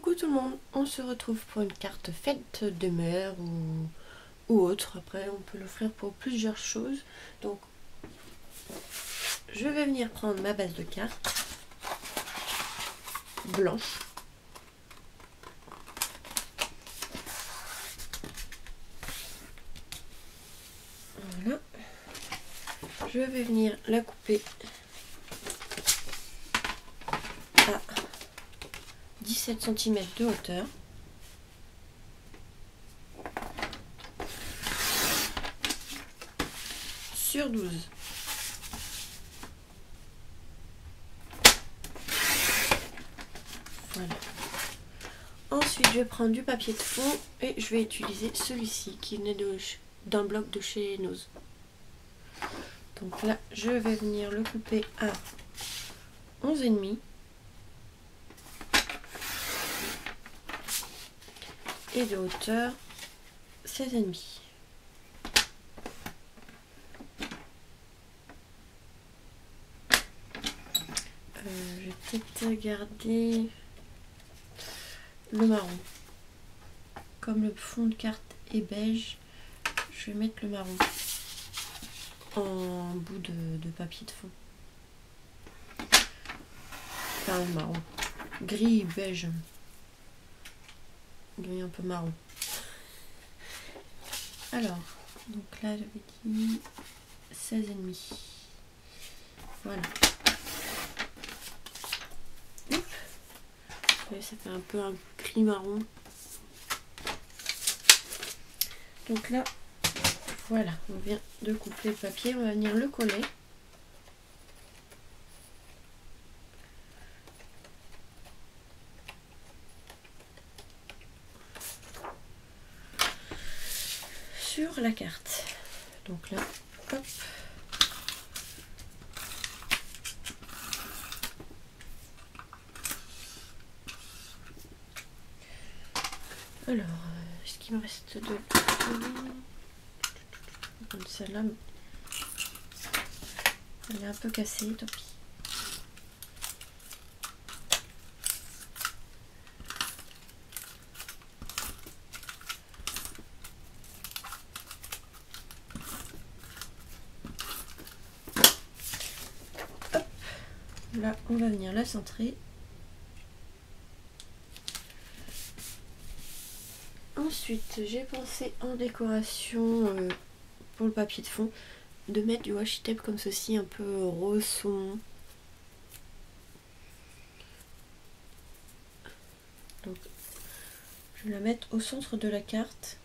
Coucou tout le monde, on se retrouve pour une carte fête de mère ou autre. Après on peut l'offrir pour plusieurs choses. Donc je vais venir prendre ma base de cartes blanche. Voilà. Je vais venir la couper à 17 cm de hauteur. Sur 12. Voilà. Ensuite, je vais prendre du papier de fond et je vais utiliser celui-ci qui venait d'un bloc de chez Nose. Donc là, je vais venir le couper à 11,5 et de hauteur 16,5. Je vais peut-être garder le marron. Comme le fond de carte est beige, je vais mettre le marron en bout de papier de fond. Enfin, le marron. Gris beige. Gris un peu marron. Alors, donc là j'avais dit 16,5. Voilà. Ça fait un peu un gris marron. Donc là, voilà, on vient de couper le papier, on va venir le coller. Sur la carte. Donc là, hop. Alors, est-ce qu'il me reste de celle-là, elle est un peu cassée, tant pis. Hop. Là, on va venir la centrer. Ensuite, j'ai pensé en décoration pour le papier de fond de mettre du washi tape comme ceci, un peu rose saumon. Donc, je vais la mettre au centre de la carte.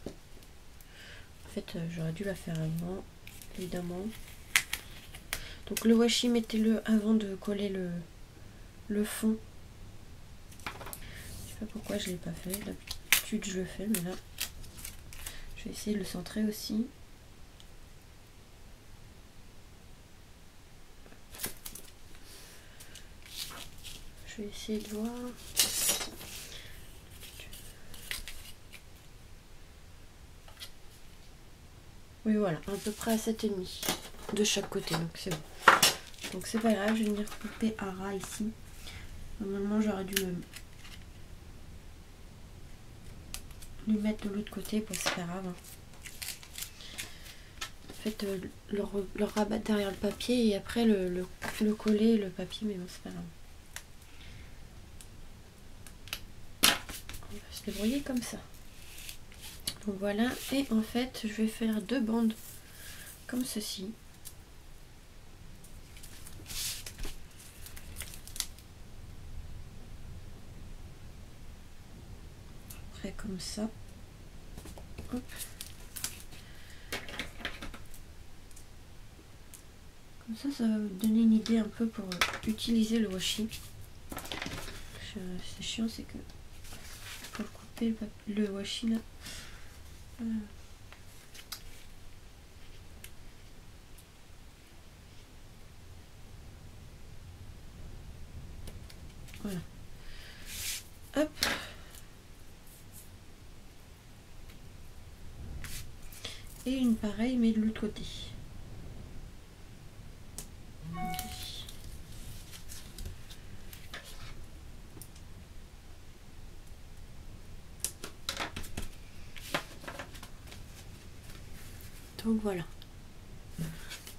En fait, j'aurais dû la faire avant, évidemment. Donc le washi, mettez-le avant de coller le fond. Je sais pas pourquoi je l'ai pas fait. D'habitude je le fais, mais là je vais essayer de le centrer aussi. Je vais essayer de voir. Oui, voilà, à peu près à 7,5 de chaque côté, donc c'est bon. Donc c'est pas grave, je vais venir couper à ras ici. Normalement j'aurais dû le mettre de l'autre côté, bon c'est pas grave. En fait, le rabattre derrière le papier et après le coller le papier, mais bon c'est pas grave. On va se débrouiller comme ça. Donc voilà, et en fait je vais faire deux bandes comme ceci. Après comme ça. Hop. Comme ça va vous donner une idée un peu pour utiliser le washi. C'est chiant, c'est que pour couper le washi là. Voilà. Hop. Et une pareille mais de l'autre côté. Donc voilà.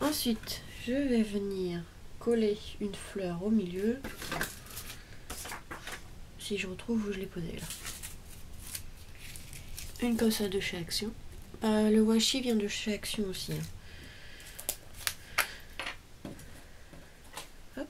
Ensuite, je vais venir coller une fleur au milieu. Si je retrouve où je l'ai posée là. Une comme ça de chez Action. Le washi vient de chez Action aussi. Hein. Hop.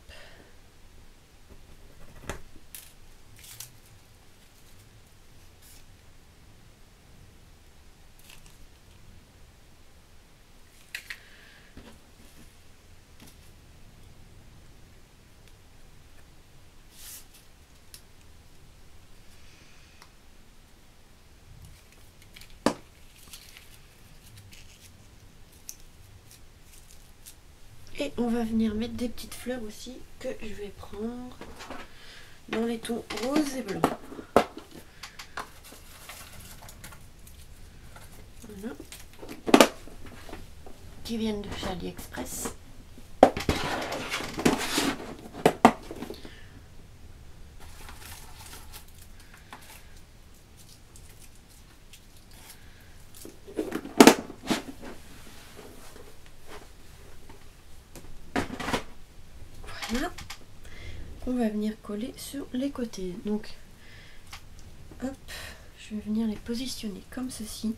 Et on va venir mettre des petites fleurs aussi que je vais prendre dans les tons rose et blanc. Voilà. Qui viennent de chez AliExpress. Voilà. On va venir coller sur les côtés. Donc, hop, je vais venir les positionner comme ceci.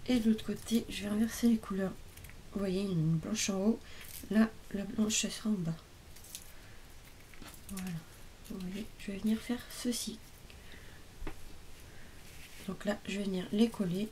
Et de l'autre côté, je vais renverser les couleurs. Vous voyez, il y a une blanche en haut. Là, la blanche, elle sera en bas. Voilà. Vous voyez, je vais venir faire ceci. Donc là, je vais venir les coller.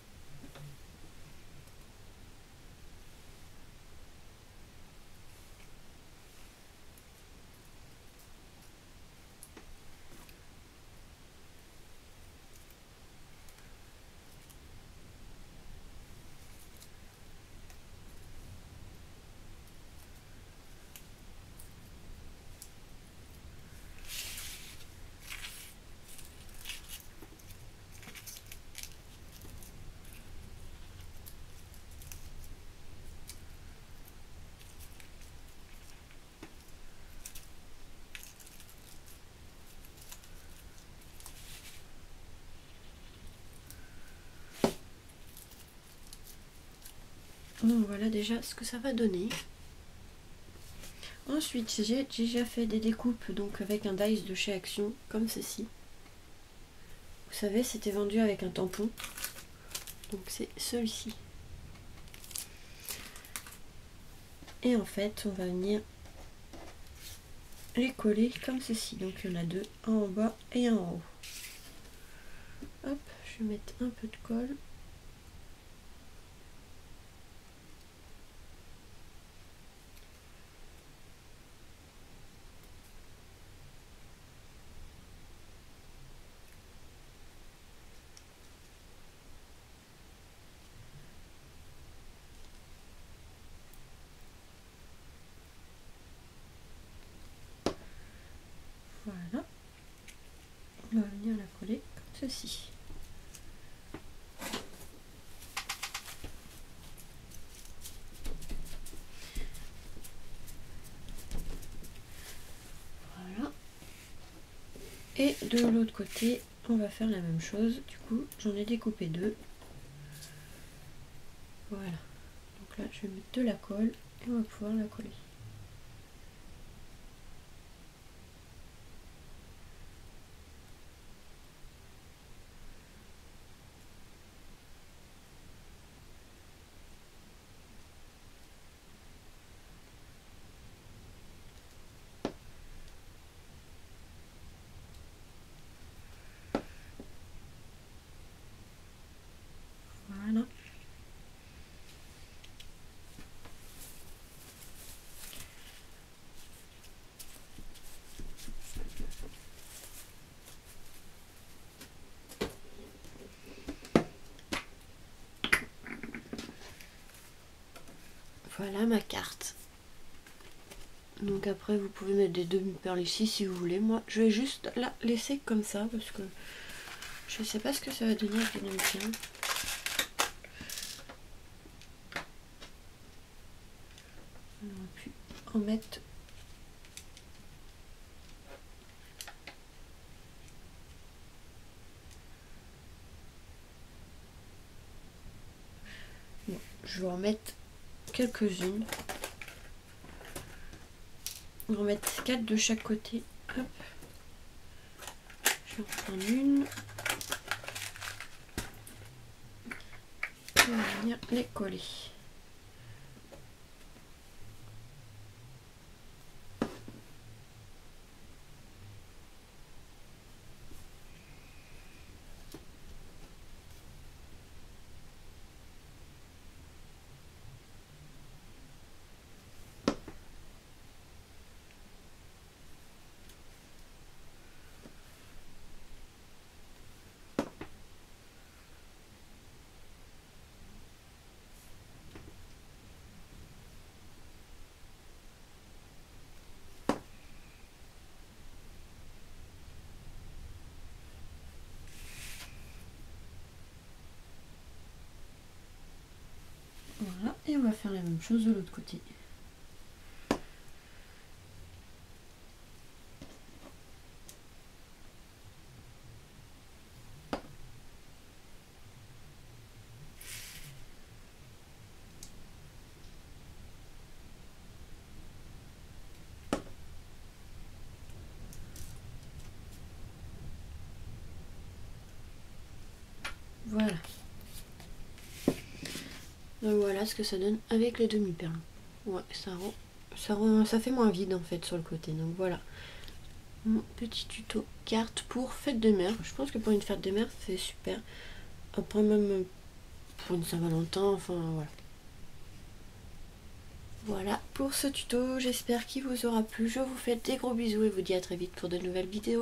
Donc voilà déjà ce que ça va donner. Ensuite, j'ai déjà fait des découpes donc avec un dice de chez Action, comme ceci. Vous savez, c'était vendu avec un tampon. Donc c'est celui-ci. Et en fait, on va venir les coller comme ceci. Donc il y en a deux, un en bas et un en haut. Hop, je vais mettre un peu de colle. Voilà. On va venir la coller comme ceci. Voilà. Et de l'autre côté, on va faire la même chose. Du coup, j'en ai découpé deux. Voilà. Donc là, je vais mettre de la colle et on va pouvoir la coller. Voilà. Voilà ma carte. Donc après vous pouvez mettre des demi-perles ici si vous voulez. Moi je vais juste la laisser comme ça parce que je sais pas ce que ça va donner avec les demi-perles. On aurait pu en mettre. je vais en mettre quelques-unes. On va en mettre 4 de chaque côté. Hop. Je vais en prendre une. On va venir les coller. Voilà, et on va faire la même chose de l'autre côté. Voilà. Donc voilà ce que ça donne avec les demi-perles. Ouais, ça fait moins vide en fait sur le côté. Donc voilà mon petit tuto carte pour fête de mère. Je pense que pour une fête de mère c'est super. Après même pour une Saint-Valentin, enfin voilà. Voilà pour ce tuto, j'espère qu'il vous aura plu. Je vous fais des gros bisous et vous dis à très vite pour de nouvelles vidéos.